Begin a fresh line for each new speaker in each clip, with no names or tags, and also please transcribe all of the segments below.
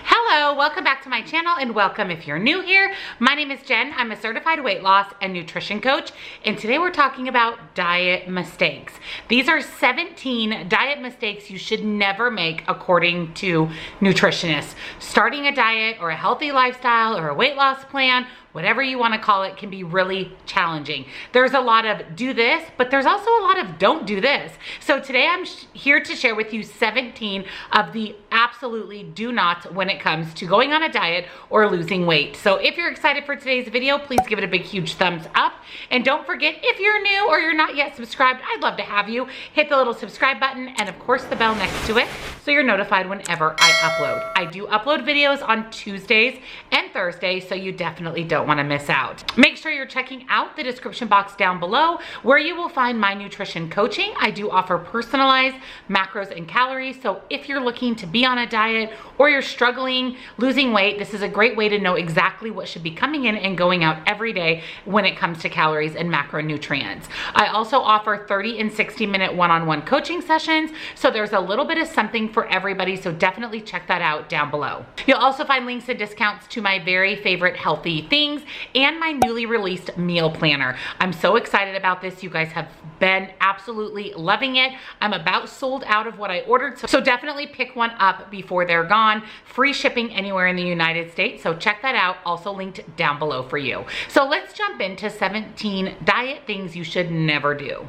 Hello, welcome back to my channel and welcome if you're new here. My name is Jen. I'm a certified weight loss and nutrition coach, and today we're talking about diet mistakes. These are 17 diet mistakes you should never make according to nutritionists. Starting a diet or a healthy lifestyle or a weight loss plan, whatever you want to call it, can be really challenging. There's a lot of do this, but there's also a lot of don't do this. So today I'm here to share with you 17 of the absolutely do nots when it comes to going on a diet or losing weight. So if you're excited for today's video, please give it a big, huge thumbs up. And don't forget, if you're new or you're not yet subscribed, I'd love to have you hit the little subscribe button and of course the bell next to it so you're notified whenever I upload. I do upload videos on Tuesdays and Thursdays, so you definitely don't want to miss out. Make sure you're checking out the description box down below where you will find my nutrition coaching. I do offer personalized macros and calories, so if you're looking to be on a diet or you're struggling losing weight, this is a great way to know exactly what should be coming in and going out every day when it comes to calories and macronutrients. I also offer 30 and 60-minute one-on-one coaching sessions, so there's a little bit of something for everybody, so definitely check that out down below. You'll also find links and discounts to my very favorite healthy things and my newly released meal planner. I'm so excited about this. You guys have been absolutely loving it. I'm about sold out of what I ordered, so definitely pick one up before they're gone. Free shipping anywhere in the United States, so check that out. Also linked down below for you. So let's jump into 17 diet things you should never do.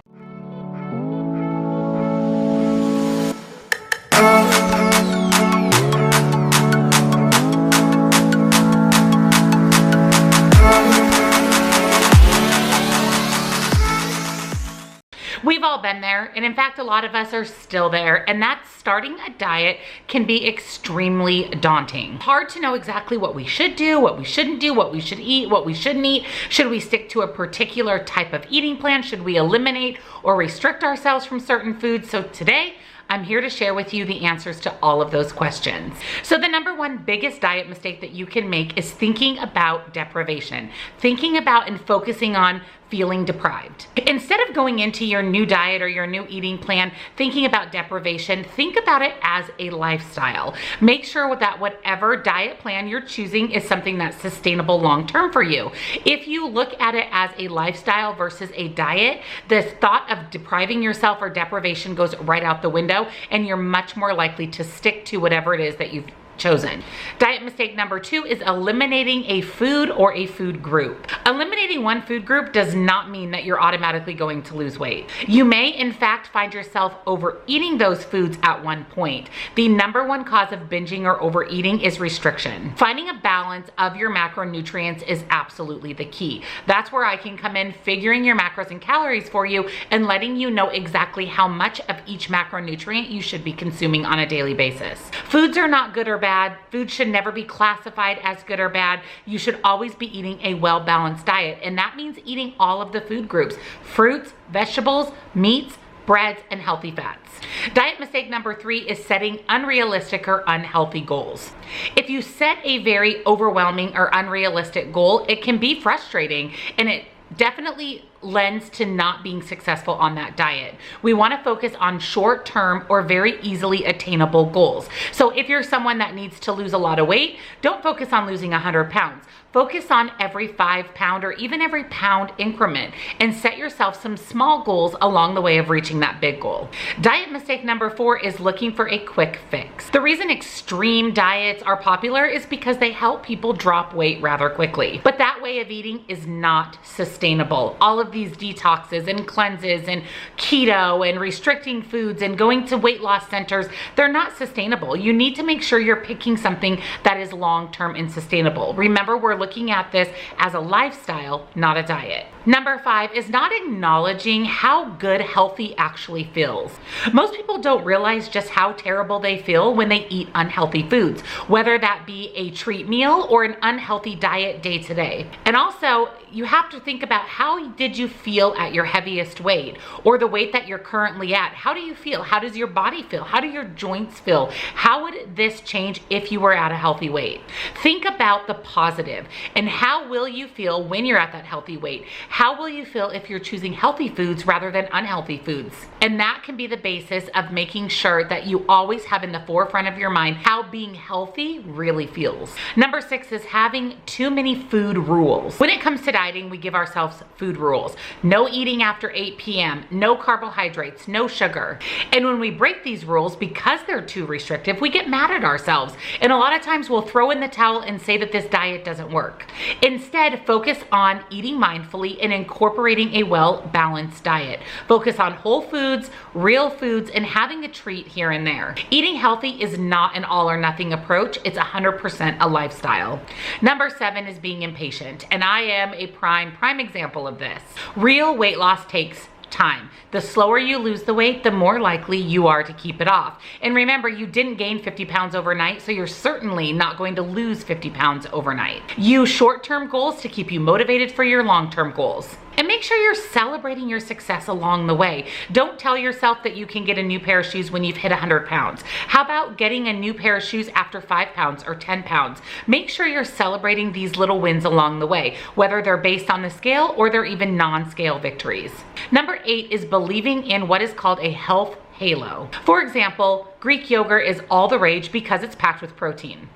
We've all been there, and in fact, a lot of us are still there, and that's starting a diet can be extremely daunting. Hard to know exactly what we should do, what we shouldn't do, what we should eat, what we shouldn't eat. Should we stick to a particular type of eating plan? Should we eliminate or restrict ourselves from certain foods? So today, I'm here to share with you the answers to all of those questions. So the number one biggest diet mistake that you can make is thinking about deprivation, thinking about and focusing on feeling deprived. Instead of going into your new diet or your new eating plan thinking about deprivation, think about it as a lifestyle. Make sure that whatever diet plan you're choosing is something that's sustainable long-term for you. If you look at it as a lifestyle versus a diet, the thought of depriving yourself or deprivation goes right out the window, and you're much more likely to stick to whatever it is that you've chosen. Diet mistake number 2 is eliminating a food or a food group. Eliminating one food group does not mean that you're automatically going to lose weight. You may in fact find yourself overeating those foods at one point. The number one cause of binging or overeating is restriction. Finding a balance of your macronutrients is absolutely the key. That's where I can come in, figuring your macros and calories for you and letting you know exactly how much of each macronutrient you should be consuming on a daily basis. Foods are not good or bad. Food should never be classified as good or bad. You should always be eating a well-balanced diet, and that means eating all of the food groups: fruits, vegetables, meats, breads, and healthy fats. Diet mistake number 3 is setting unrealistic or unhealthy goals. If you set a very overwhelming or unrealistic goal, it can be frustrating, and it definitely lends to not being successful on that diet. We want to focus on short-term or very easily attainable goals. So if you're someone that needs to lose a lot of weight, don't focus on losing 100 pounds. Focus on every 5-pound or even every pound increment and set yourself some small goals along the way of reaching that big goal. Diet mistake number 4 is looking for a quick fix. The reason extreme diets are popular is because they help people drop weight rather quickly. But that way of eating is not sustainable. All of these detoxes and cleanses and keto and restricting foods and going to weight loss centers, they're not sustainable. You need to make sure you're picking something that is long-term and sustainable. Remember, we're looking at this as a lifestyle, not a diet. Number 5 is not acknowledging how good healthy actually feels. Most people don't realize just how terrible they feel when they eat unhealthy foods, whether that be a treat meal or an unhealthy diet day to day. And also, you have to think about, how did you feel at your heaviest weight or the weight that you're currently at? How do you feel? How does your body feel? How do your joints feel? How would this change if you were at a healthy weight? Think about the positive and how will you feel when you're at that healthy weight? How will you feel if you're choosing healthy foods rather than unhealthy foods? And that can be the basis of making sure that you always have in the forefront of your mind how being healthy really feels. Number 6 is having too many food rules. When it comes to dieting, we give ourselves food rules. No eating after 8 p.m., no carbohydrates, no sugar. And when we break these rules, because they're too restrictive, we get mad at ourselves. And a lot of times we'll throw in the towel and say that this diet doesn't work. Instead, focus on eating mindfully and incorporating a well-balanced diet. Focus on whole foods, real foods, and having a treat here and there. Eating healthy is not an all or nothing approach. It's 100% a lifestyle. Number 7 is being impatient. And I am a prime example of this. Real weight loss takes time. The slower you lose the weight, the more likely you are to keep it off. And remember, you didn't gain 50 pounds overnight, so you're certainly not going to lose 50 pounds overnight. Use short-term goals to keep you motivated for your long-term goals. And make sure you're celebrating your success along the way. Don't tell yourself that you can get a new pair of shoes when you've hit 100 pounds. How about getting a new pair of shoes after 5 pounds or 10 pounds? Make sure you're celebrating these little wins along the way, whether they're based on the scale or they're even non-scale victories. Number 8 is believing in what is called a health halo. For example, Greek yogurt is all the rage because it's packed with protein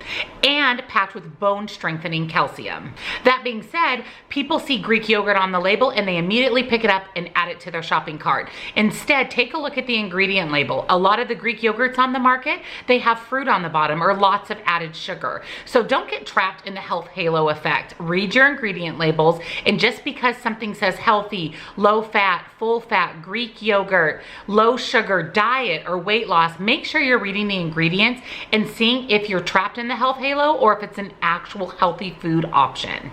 and packed with bone strengthening calcium. That being said, people see Greek yogurt on the label and they immediately pick it up and add it to their shopping cart. Instead, take a look at the ingredient label. A lot of the Greek yogurts on the market, they have fruit on the bottom or lots of added sugar. So don't get trapped in the health halo effect. Read your ingredient labels, and just because something says healthy, low fat, full fat, Greek yogurt, low sugar, diet, or weight loss, make sure you're reading the ingredients and seeing if you're trapped in the health halo or if it's an actual healthy food option.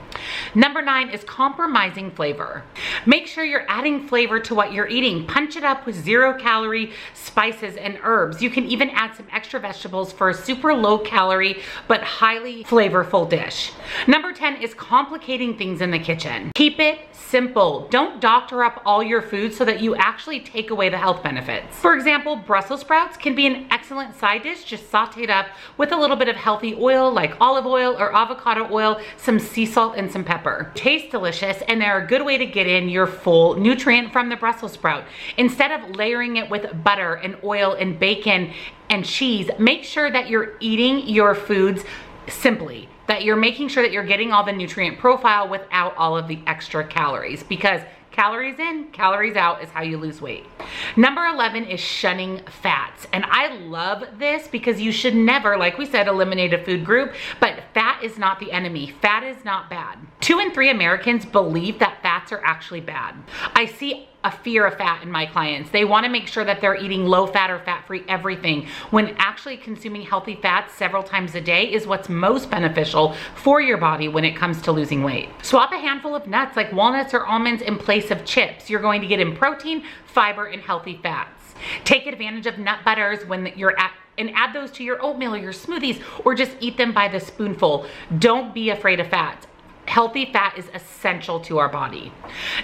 Number 9 is compromising flavor. Make sure you're adding flavor to what you're eating. Punch it up with 0-calorie spices and herbs. You can even add some extra vegetables for a super low calorie but highly flavorful dish. Number 10 is complicating things in the kitchen. Keep it simple. Don't doctor up all your food so that you actually take away the health benefits. For example, Brussels sprouts can be an excellent side dish, just sauteed up with a little bit of healthy oil like olive oil or avocado oil, some sea salt, and some pepper. Taste delicious, and they're a good way to get in your full nutrient from the Brussels sprout. Instead of layering it with butter and oil and bacon and cheese, make sure that you're eating your foods simply, that you're making sure that you're getting all the nutrient profile without all of the extra calories, because calories in, calories out is how you lose weight. Number 11 is shunning fats. And I love this because you should never, like we said, eliminate a food group, but fat is not the enemy. Fat is not bad. 2 in 3 Americans believe that fats are actually bad. I see a fear of fat in my clients. They want to make sure that they're eating low fat or fat-free everything, when actually consuming healthy fats several times a day is what's most beneficial for your body when it comes to losing weight. Swap a handful of nuts like walnuts or almonds in place of chips. You're going to get in protein, fiber, and healthy fats. Take advantage of nut butters when you're at and add those to your oatmeal or your smoothies, or just eat them by the spoonful. Don't be afraid of fats. Healthy fat is essential to our body.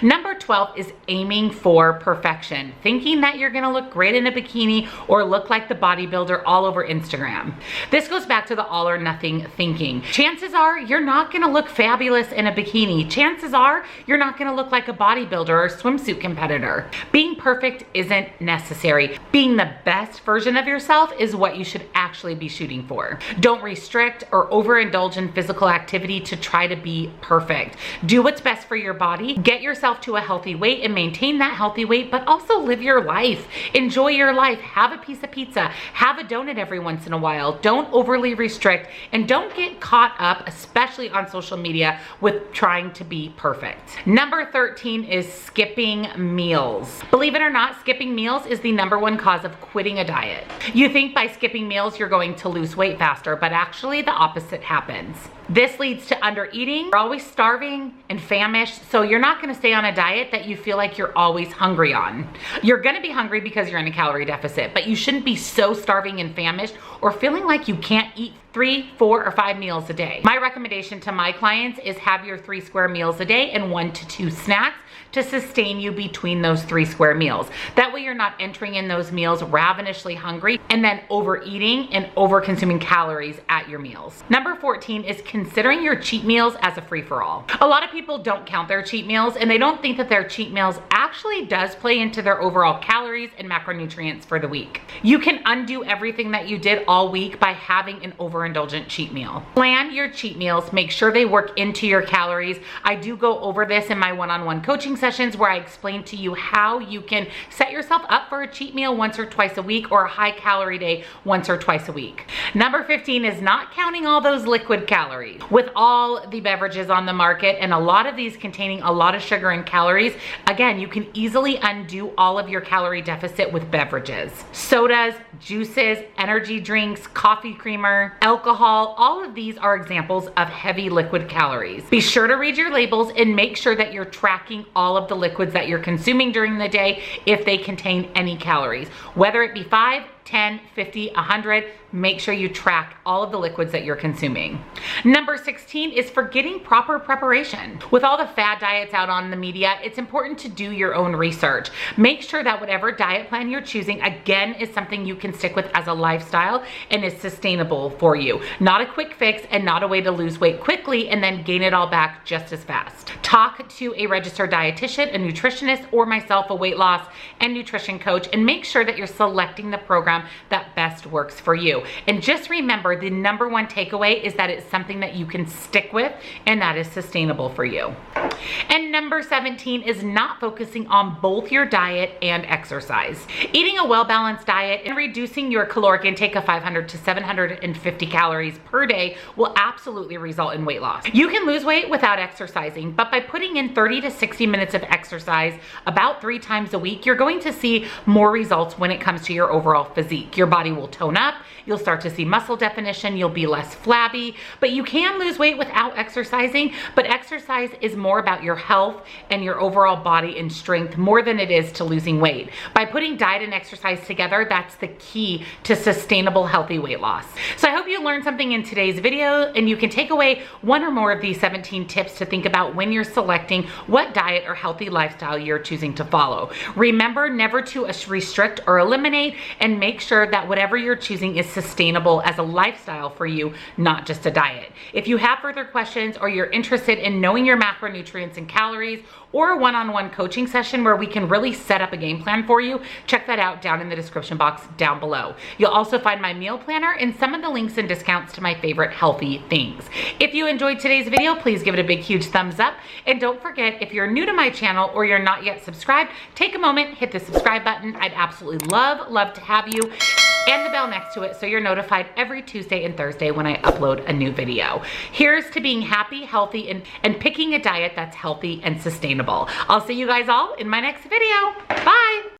Number 12 is aiming for perfection. Thinking that you're gonna look great in a bikini or look like the bodybuilder all over Instagram. This goes back to the all or nothing thinking. Chances are you're not gonna look fabulous in a bikini. Chances are you're not gonna look like a bodybuilder or swimsuit competitor. Being perfect isn't necessary. Being the best version of yourself is what you should actually be shooting for. Don't restrict or overindulge in physical activity to try to be perfect. Do what's best for your body. Get yourself to a healthy weight and maintain that healthy weight, but also live your life. Enjoy your life. Have a piece of pizza. Have a donut every once in a while. Don't overly restrict, and don't get caught up, especially on social media, with trying to be perfect. Number 13 is skipping meals. Believe it or not, skipping meals is the #1 cause of quitting a diet. You think by skipping meals you're going to lose weight faster, but actually the opposite happens. This leads to undereating. You're always starving and famished, so you're not gonna stay on a diet that you feel like you're always hungry on. You're gonna be hungry because you're in a calorie deficit, but you shouldn't be so starving and famished or feeling like you can't eat 3, 4, or 5 meals a day. My recommendation to my clients is have your 3 square meals a day and 1 to 2 snacks to sustain you between those 3 square meals. That way you're not entering in those meals ravenously hungry and then overeating and over consuming calories at your meals. Number 14 is considering your cheat meals as a free-for-all. A lot of people don't count their cheat meals and they don't think that their cheat meals actually does play into their overall calories and macronutrients for the week. You can undo everything that you did all week by having an overindulgent cheat meal. Plan your cheat meals, make sure they work into your calories. I do go over this in my one-on-one coaching sessions where I explain to you how you can set yourself up for a cheat meal once or twice a week or a high calorie day once or twice a week. Number 15 is not counting all those liquid calories. With all the beverages on the market and a lot of these containing a lot of sugar and calories, again, you can easily undo all of your calorie deficit with beverages. Sodas, juices, energy drinks, coffee creamer, alcohol, all of these are examples of heavy liquid calories. Be sure to read your labels and make sure that you're tracking all of the liquids that you're consuming during the day if they contain any calories. Whether it be 5, 10, 50, 100, make sure you track all of the liquids that you're consuming. Number 16 is forgetting proper preparation. With all the fad diets out on the media, it's important to do your own research. Make sure that whatever diet plan you're choosing, again, is something you can stick with as a lifestyle and is sustainable for you. Not a quick fix and not a way to lose weight quickly and then gain it all back just as fast. Talk to a registered dietitian, a nutritionist, or myself, a weight loss and nutrition coach, and make sure that you're selecting the program that best works for you. And just remember, the number one takeaway is that it's something that you can stick with and that is sustainable for you. And number 17 is not focusing on both your diet and exercise. Eating a well-balanced diet and reducing your caloric intake of 500 to 750 calories per day will absolutely result in weight loss. You can lose weight without exercising, but by putting in 30 to 60 minutes of exercise about 3 times a week, you're going to see more results when it comes to your overall physique. Your body will tone up, you'll start to see muscle definition, you'll be less flabby, but you can lose weight without exercising, but exercise is more about your health and your overall body and strength more than it is to losing weight. By putting diet and exercise together, that's the key to sustainable, healthy weight loss. So I hope you learned something in today's video and you can take away 1 or more of these 17 tips to think about when you're selecting what diet or healthy lifestyle you're choosing to follow. Remember never to restrict or eliminate, and make sure that whatever you're choosing is sustainable as a lifestyle for you, not just a diet. If you have further questions or you're interested in knowing your macronutrients and calories, or a one-on-one coaching session where we can really set up a game plan for you, check that out down in the description box down below. You'll also find my meal planner and some of the links and discounts to my favorite healthy things. If you enjoyed today's video, please give it a big, huge thumbs up. And don't forget, if you're new to my channel or you're not yet subscribed, take a moment, hit the subscribe button. I'd absolutely love to have you. And the bell next to it so you're notified every Tuesday and Thursday when I upload a new video. Here's to being happy, healthy, and picking a diet that's healthy and sustainable. I'll see you guys all in my next video. Bye.